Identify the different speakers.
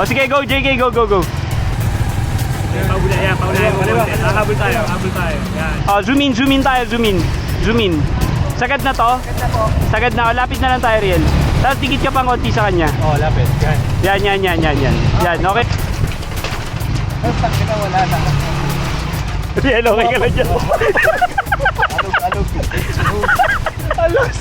Speaker 1: O sige, go JK, go, go, go.
Speaker 2: Paulayan mo. Habol tayo. Yan.
Speaker 1: Zoom in tayo, zoom in. Sagad na to? Sagad na, lapit na lang tayo, Riel. Tapos dikit ka pang konti sa kanya.
Speaker 2: Lapit. Yan.
Speaker 1: Yan, okay.
Speaker 2: Wala na.
Speaker 1: Riel, okay ka na dyan.
Speaker 2: Alog.